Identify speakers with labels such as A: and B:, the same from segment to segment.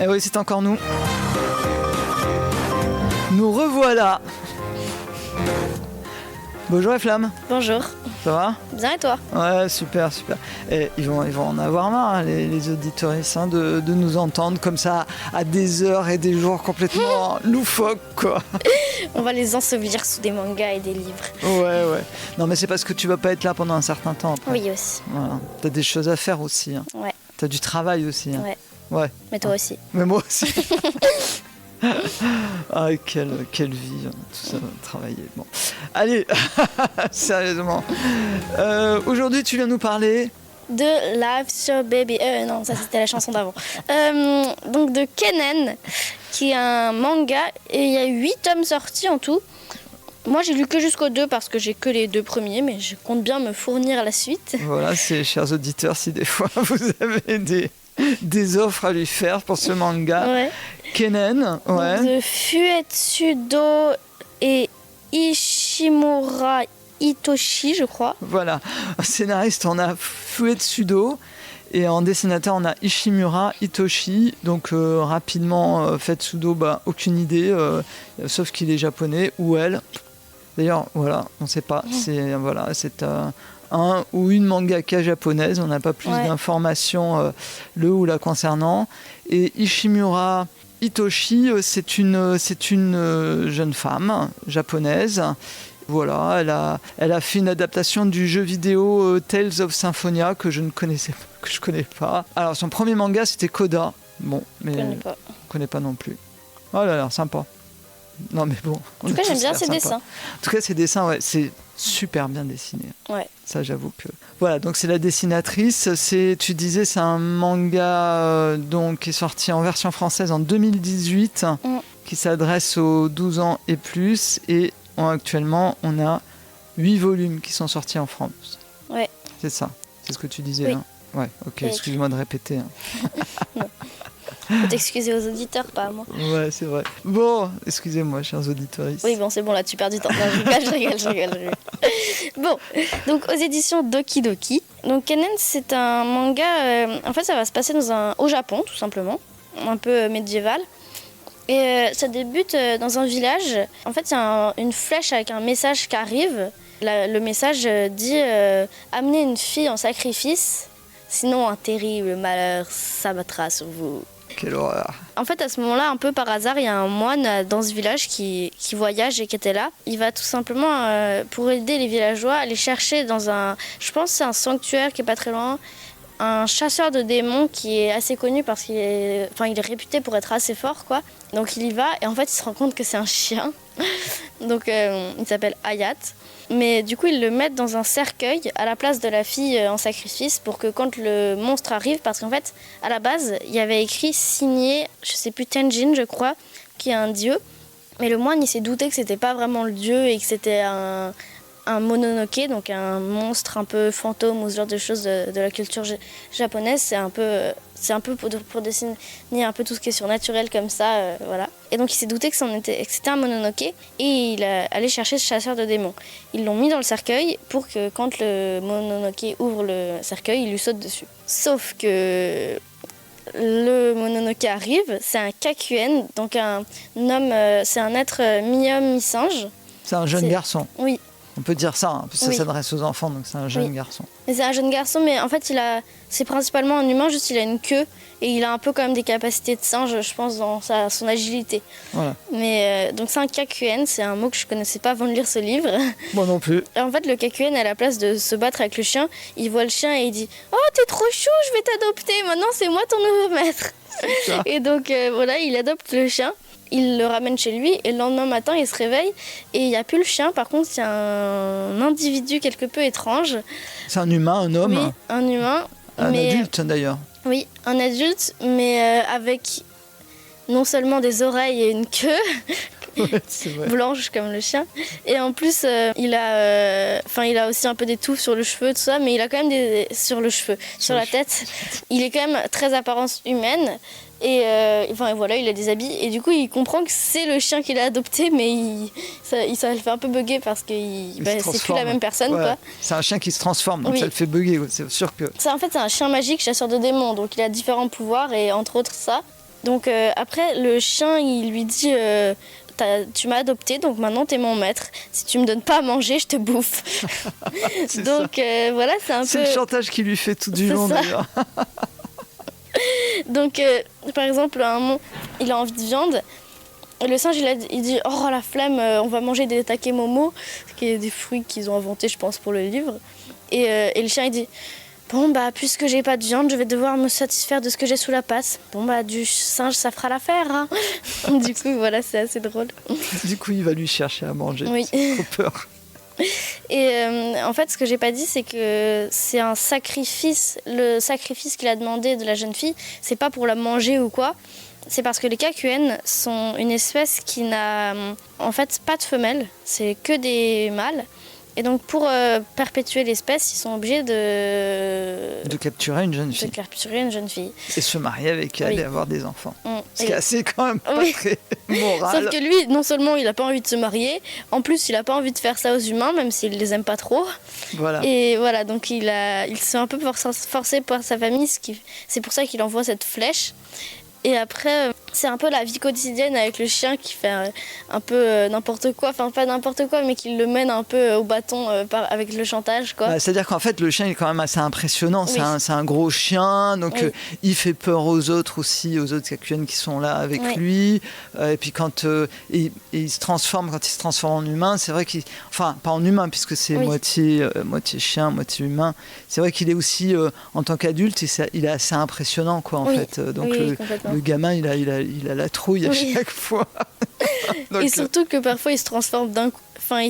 A: Eh oui, c'est encore nous. Nous revoilà. Bonjour Flamme.
B: Bonjour.
A: Ça va ?
B: Bien et toi ?
A: Ouais, super. Et ils vont en avoir marre, les auditoristes, de nous entendre comme ça à des heures et des jours complètement loufoques, quoi.
B: On va les ensevelir sous des mangas et des livres.
A: Ouais. Non, mais c'est parce que tu vas pas être là pendant un certain temps après.
B: Oui, aussi.
A: Voilà. T'as des choses à faire aussi. Hein.
B: Ouais.
A: T'as du travail aussi. Hein. Ouais.
B: Mais toi aussi.
A: Mais moi aussi. Ah, quelle vie, tout ça, travailler. Bon. Allez, sérieusement. Aujourd'hui, tu viens nous parler
B: de Live Sur Baby. Non, ça c'était la chanson d'avant. Donc de Kennen, qui est un manga. Et il y a 8 tomes sortis en tout. Moi, j'ai lu que jusqu'au 2 parce que j'ai que les 2 premiers, mais je compte bien me fournir la suite.
A: Voilà, c'est chers auditeurs, si des fois vous avez des offres à lui faire pour ce manga.
B: Ouais.
A: Kennen, ouais.
B: De Fuetsudo et Ishimura Hitoshi, je crois.
A: Voilà. En scénariste, on a Fuetsudo et en dessinateur, on a Ishimura Hitoshi. Donc, rapidement, Fuetsudo, aucune idée, sauf qu'il est japonais ou elle. D'ailleurs, voilà, on ne sait pas. C'est un ou une mangaka japonaise. On n'a pas plus d'informations le ou la concernant. Et Ishimura Hitoshi, c'est une jeune femme japonaise. Voilà, elle a fait une adaptation du jeu vidéo Tales of Symphonia que je connais pas. Alors son premier manga c'était Coda. Bon, mais je connais pas non plus. Oh là là, sympa. Non mais bon.
B: En tout cas, j'aime bien ses dessins.
A: En tout cas, ses dessins, ouais, c'est super bien dessiné.
B: Ouais.
A: Ça, j'avoue que. Voilà, donc c'est la dessinatrice. Tu disais, c'est un manga donc qui est sorti en version française en 2018, qui s'adresse aux 12 ans et plus. Et actuellement, on a 8 volumes qui sont sortis en France.
B: Ouais.
A: C'est ça. C'est ce que tu disais.
B: Oui.
A: Hein. Ouais. Ok. Excuse-moi de répéter. Hein.
B: Faut t'excuser aux auditeurs, pas à moi.
A: Ouais, c'est vrai. Bon, excusez-moi, chers auditeurs.
B: Oui, bon, c'est bon, là, tu perds du temps. Non, je rigole. Bon, donc aux éditions Doki Doki. Donc Kennen, c'est un manga... en fait, ça va se passer au Japon, tout simplement. Un peu médiéval. Et ça débute dans un village. En fait, il y a une flèche avec un message qui arrive. Le message dit « Amenez une fille en sacrifice, sinon un terrible malheur s'abattra sur vous. »
A: Quelle horreur.
B: En fait, à ce moment-là, un peu par hasard, il y a un moine dans ce village qui voyage et qui était là. Il va tout simplement, pour aider les villageois, aller chercher dans je pense que c'est un sanctuaire qui est pas très loin, un chasseur de démons qui est assez connu parce qu'il est réputé pour être assez fort, quoi. Donc il y va et en fait, il se rend compte que c'est un chien. Donc il s'appelle Hayat. Mais du coup, ils le mettent dans un cercueil à la place de la fille en sacrifice pour que quand le monstre arrive, parce qu'en fait, à la base, il y avait écrit signé, je sais plus, Tenjin, je crois, qui est un dieu. Mais le moine, il s'est douté que c'était pas vraiment le dieu et que c'était un mononoke, donc un monstre un peu fantôme ou ce genre de choses de la culture japonaise. C'est un peu pour dessiner un peu tout ce qui est surnaturel comme ça, voilà. Et donc il s'est douté que c'était un mononoke et il est allé chercher ce chasseur de démons. Ils l'ont mis dans le cercueil pour que quand le mononoke ouvre le cercueil, il lui saute dessus. Sauf que le mononoke arrive, c'est un kakuen, donc un homme, c'est un être mi-homme, mi-singe.
A: C'est un jeune garçon.
B: Oui.
A: On peut dire ça, parce que ça s'adresse aux enfants, donc c'est un jeune garçon.
B: Mais c'est un jeune garçon, mais en fait, c'est principalement un humain, juste il a une queue et il a un peu quand même des capacités de singe, je pense, dans son agilité. Voilà. Mais donc c'est un kakuen, c'est un mot que je connaissais pas avant de lire ce livre.
A: Moi non plus.
B: Et en fait, le kakuen, à la place de se battre avec le chien, il voit le chien et il dit « Oh, t'es trop chou, je vais t'adopter, maintenant c'est moi ton nouveau maître. » Et donc voilà, il adopte le chien. Il le ramène chez lui et le lendemain matin, il se réveille et il n'y a plus le chien. Par contre, il y a un individu quelque peu étrange.
A: C'est un humain, un homme?
B: Oui, un humain.
A: Un adulte d'ailleurs.
B: Oui, un adulte, mais avec non seulement des oreilles et une queue blanche comme le chien. Et en plus, il a aussi un peu des touffes sur le cheveu, tout ça, mais il a quand même sur la tête. Il est quand même très apparence humaine. Et voilà, il a des habits et du coup il comprend que c'est le chien qu'il a adopté, mais ça le fait un peu bugger parce que c'est plus la même personne, quoi.
A: C'est un chien qui se transforme, donc ça le fait bugger, c'est sûr que...
B: En fait c'est un chien magique, chasseur de démons, donc il a différents pouvoirs et entre autres ça. Donc après, le chien, il lui dit tu m'as adopté, donc maintenant t'es mon maître. Si tu me donnes pas à manger, je te bouffe. Donc voilà, c'est un peu...
A: C'est le chantage qui lui fait tout du long, d'ailleurs.
B: Donc, par exemple, à un moment, il a envie de viande. Et le singe, il dit « Oh, la flemme, on va manger des takemomo », qui est des fruits qu'ils ont inventés, je pense, pour le livre. Et le chien, il dit « Bon, bah, puisque j'ai pas de viande, je vais devoir me satisfaire de ce que j'ai sous la patte. Bon, bah, du singe, ça fera l'affaire, hein. » Du coup, voilà, c'est assez drôle.
A: Du coup, il va lui chercher à manger.
B: Oui.
A: J'ai trop peur.
B: Et en fait, ce que j'ai pas dit, c'est que c'est un sacrifice. Le sacrifice qu'il a demandé de la jeune fille, c'est pas pour la manger ou quoi. C'est parce que les kakuen sont une espèce qui n'a en fait pas de femelles, c'est que des mâles. Et donc pour perpétuer l'espèce, ils sont obligés de
A: capturer une jeune fille.
B: De capturer une jeune fille.
A: Et se marier avec elle et avoir des enfants. Ce qui est assez quand même pas
B: oui.
A: très moral.
B: Sauf que lui, non seulement il n'a pas envie de se marier, en plus il n'a pas envie de faire ça aux humains, même s'il les aime pas trop.
A: Voilà.
B: Et voilà, donc il s'est un peu forcé par sa famille, c'est pour ça qu'il envoie cette flèche. Et après, c'est un peu la vie quotidienne avec le chien qui fait un peu n'importe quoi, enfin pas n'importe quoi, mais qui le mène un peu au bâton avec le chantage, quoi.
A: Bah, c'est-à-dire qu'en fait, le chien est quand même assez impressionnant.
B: Oui.
A: C'est un gros chien, donc
B: oui.
A: Il fait peur aux autres aussi, aux autres kakuen qui sont là avec
B: oui.
A: lui. Et puis quand il se transforme, quand il se transforme en humain, c'est vrai qu'il, enfin pas en humain puisque c'est
B: oui.
A: moitié chien, moitié humain. C'est vrai qu'il est aussi en tant qu'adulte, il est assez impressionnant, quoi, en
B: oui.
A: fait. Donc
B: oui,
A: le gamin, il a la trouille à chaque fois.
B: Donc, et surtout que parfois il se transforme d'un coup. Enfin,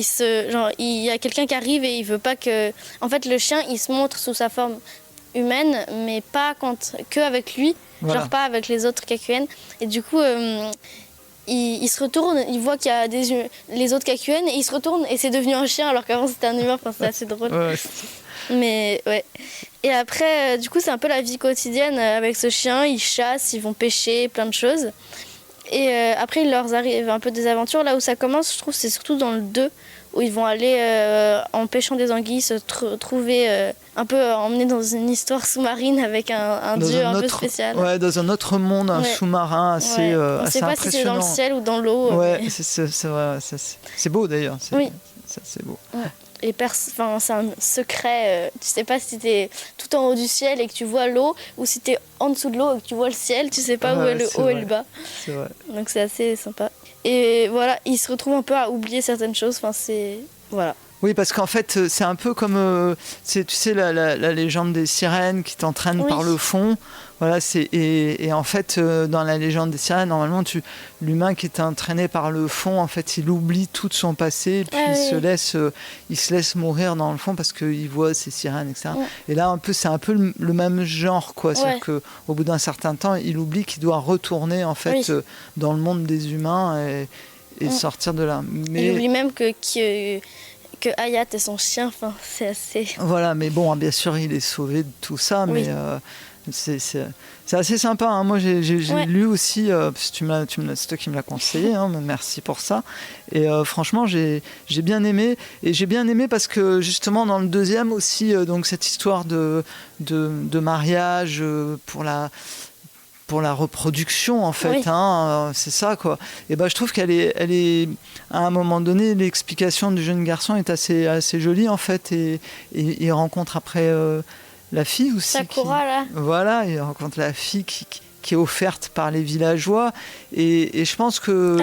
B: il y a quelqu'un qui arrive et il veut pas que. En fait, le chien, il se montre sous sa forme humaine, mais pas que avec lui, voilà. Genre pas avec les autres kakuen. Et du coup, il se retourne, il voit qu'il y a les autres kakuen et il se retourne et c'est devenu un chien alors qu'avant c'était un humain. Enfin, c'est assez drôle.
A: Ouais.
B: Mais ouais. Et après, du coup, c'est un peu la vie quotidienne avec ce chien. Ils chassent, ils vont pêcher, plein de choses. Et après, il leur arrive un peu des aventures. Là où ça commence, je trouve, c'est surtout dans le 2, où ils vont aller, en pêchant des anguilles, se trouver un peu emmenés dans une histoire sous-marine avec un dieu un peu spécial.
A: Ouais, dans un autre monde, un sous-marin assez,
B: on ne
A: assez
B: sait pas
A: impressionnant.
B: si c'est dans le ciel ou dans l'eau.
A: Ouais, c'est vrai. C'est beau d'ailleurs.
B: Oui.
A: C'est beau.
B: Ouais. Et c'est un secret. Tu sais pas si t'es tout en haut du ciel et que tu vois l'eau, ou si t'es en dessous de l'eau et que tu vois le ciel, tu sais pas où est le haut et le bas.
A: C'est vrai.
B: Donc c'est assez sympa. Et voilà, il se retrouve un peu à oublier certaines choses. Enfin, c'est... Voilà.
A: Oui, parce qu'en fait, c'est un peu comme, tu sais, la légende des sirènes qui t'entraîne par le fond. Voilà, et en fait, dans la légende des sirènes, normalement, l'humain qui est entraîné par le fond, en fait, il oublie tout de son passé, puis il se laisse mourir dans le fond parce qu'il voit ces sirènes, etc. Ouais. Et là, c'est un peu le même genre, quoi. C'est-à-dire qu'au bout d'un certain temps, il oublie qu'il doit retourner, en fait, dans le monde des humains et sortir de là.
B: Mais... Il oublie même que Hayat et son chien, enfin, c'est assez...
A: Voilà, mais bon, bien sûr, il est sauvé de tout ça, mais c'est assez sympa. Hein. Moi, j'ai lu aussi, parce que c'est toi qui me l'as conseillé, hein, merci pour ça. Et franchement, j'ai bien aimé. Et j'ai bien aimé parce que, justement, dans le deuxième aussi, donc cette histoire de mariage pour la reproduction, en fait, hein, c'est ça, quoi. Et ben, je trouve qu'elle est, à un moment donné, l'explication du jeune garçon est assez jolie, en fait, et il rencontre après la fille aussi.
B: Sakura, là.
A: Voilà, il rencontre la fille qui est offerte par les villageois, et je pense que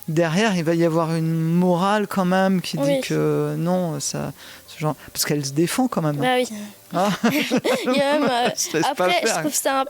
A: derrière, il va y avoir une morale quand même qui dit que non, ça... Genre, parce qu'elle se défend quand même.
B: Bah oui.
A: Ah.
B: Il y a même, après, je trouve ça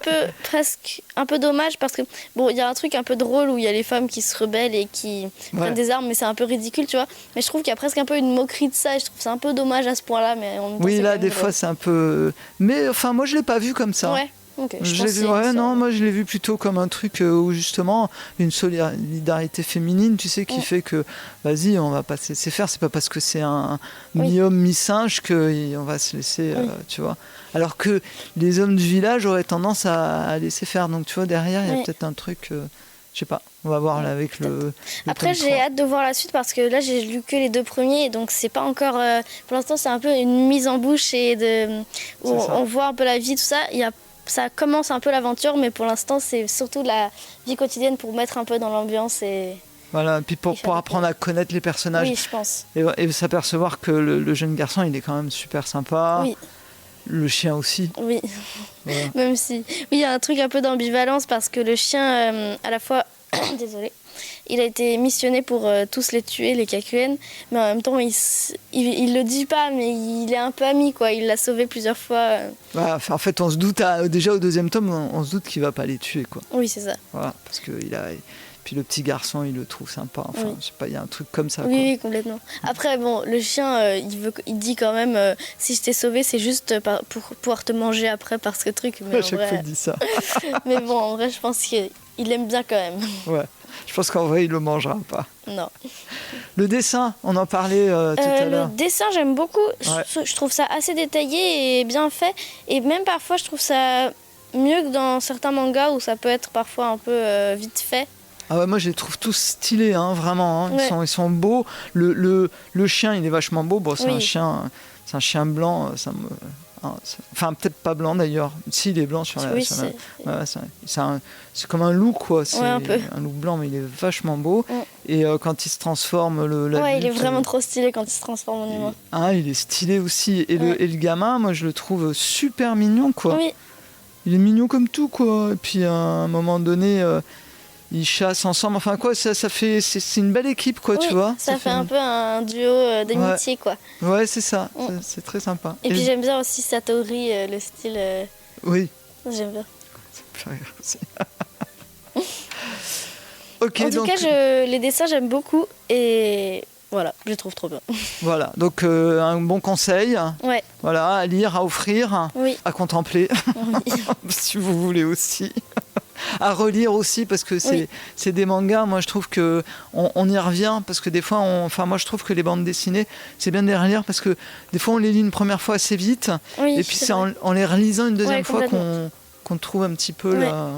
B: presque un peu dommage parce que bon, il y a un truc un peu drôle où il y a les femmes qui se rebellent et qui prennent des armes, mais c'est un peu ridicule, tu vois. Mais je trouve qu'il y a presque un peu une moquerie de ça et je trouve ça un peu dommage à ce point-là. Mais
A: oui, là, des fois, c'est un peu. Mais enfin, moi, je l'ai pas vu comme ça.
B: Ouais. Okay,
A: moi je l'ai vu plutôt comme un truc où justement une solidarité féminine, tu sais, qui fait que vas-y, on va pas se laisser faire. C'est pas parce que c'est un mi-homme mi-singe qu'on va se laisser, tu vois. Alors que les hommes du village auraient tendance à laisser faire. Donc tu vois, derrière il y a peut-être un truc, je sais pas. On va voir là avec le
B: Après, j'ai hâte de voir la suite parce que là j'ai lu que les 2 premiers, donc c'est pas encore. Pour l'instant, c'est un peu une mise en bouche et où on voit un peu la vie, tout ça. Il y a ça commence un peu l'aventure, mais pour l'instant, c'est surtout la vie quotidienne pour mettre un peu dans l'ambiance et...
A: Voilà, puis pour apprendre à connaître les personnages.
B: Oui, je pense.
A: Et s'apercevoir que le jeune garçon, il est quand même super sympa.
B: Oui.
A: Le chien aussi.
B: Oui,
A: voilà.
B: Même si... Oui, il y a un truc un peu d'ambivalence parce que le chien, à la fois... Désolée. Il a été missionné pour tous les tuer, les Kakuen, mais en même temps, il le dit pas, mais il est un peu ami, quoi. Il l'a sauvé plusieurs fois.
A: Ouais, enfin, en fait, on se doute, déjà au deuxième tome, on se doute qu'il va pas les tuer, quoi.
B: Oui, c'est ça.
A: Voilà, parce que puis le petit garçon, il le trouve sympa. Enfin,
B: oui.
A: je sais pas, il y a un truc comme ça.
B: Oui,
A: quoi.
B: Oui, complètement. Après, bon, le chien, il dit quand même, si je t'ai sauvé, c'est juste pour pouvoir te manger après parce que truc. Mais
A: à chaque fois, il dit ça.
B: Mais bon, en vrai, je pense qu'il aime bien quand même.
A: Ouais. Je pense qu'en vrai, il le mangera pas.
B: Non.
A: Le dessin, on en parlait tout à l'heure.
B: Le dessin, j'aime beaucoup.
A: Ouais.
B: Je trouve ça assez détaillé et bien fait. Et même parfois, je trouve ça mieux que dans certains mangas où ça peut être parfois un peu vite fait.
A: Ah ouais, moi, je les trouve tous stylés, hein, vraiment. Hein.
B: Ouais.
A: Ils sont beaux. Le chien, il est vachement beau. Bon, c'est
B: Oui.
A: un chien blanc. Enfin, peut-être pas blanc d'ailleurs. Si, il est blanc sur la.
B: Oui,
A: sur la... Ouais, c'est comme un loup, quoi. C'est
B: un peu.
A: un loup blanc, mais il est vachement beau.
B: Ouais.
A: Et quand il se transforme,
B: il est vraiment trop stylé quand il se transforme en humain.
A: Il est stylé aussi. Et le gamin, moi, je le trouve super mignon, quoi.
B: Oui.
A: Il est mignon comme tout, quoi. Et puis, à un moment donné. Ils chassent ensemble, enfin quoi, c'est une belle équipe, quoi, tu vois.
B: Ça fait un peu un duo d'amitié, quoi.
A: Ouais, c'est ça, c'est très sympa.
B: Et puis j'aime bien aussi Satori, le style.
A: Oui.
B: J'aime bien.
A: Ça me fait rire aussi. Ok,
B: en tout cas, les dessins, j'aime beaucoup et voilà, je les trouve trop bien.
A: Voilà, donc un bon conseil.
B: Ouais.
A: Voilà, à lire, à offrir,
B: Oui.
A: à contempler,
B: Oui.
A: si vous voulez aussi. À relire aussi parce que c'est des mangas, moi je trouve que on y revient parce que des fois moi je trouve que les bandes dessinées c'est bien de les relire parce que des fois on les lit une première fois assez vite et puis c'est en les relisant une deuxième fois qu'on trouve un petit peu la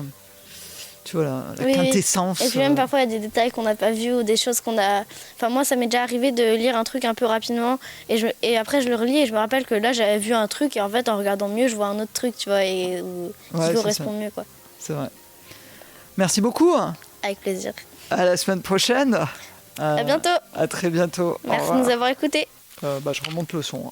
A: quintessence.
B: Et puis même parfois il y a des détails qu'on n'a pas vus ou des choses qu'on a... Enfin moi ça m'est déjà arrivé de lire un truc un peu rapidement et après je le relis et je me rappelle que là j'avais vu un truc et en fait en regardant mieux je vois un autre truc, tu vois, qui correspond mieux, quoi.
A: C'est vrai. Merci beaucoup.
B: Avec plaisir.
A: À la semaine prochaine.
B: À bientôt.
A: À très bientôt.
B: Merci de nous avoir écoutés.
A: Je remonte le son.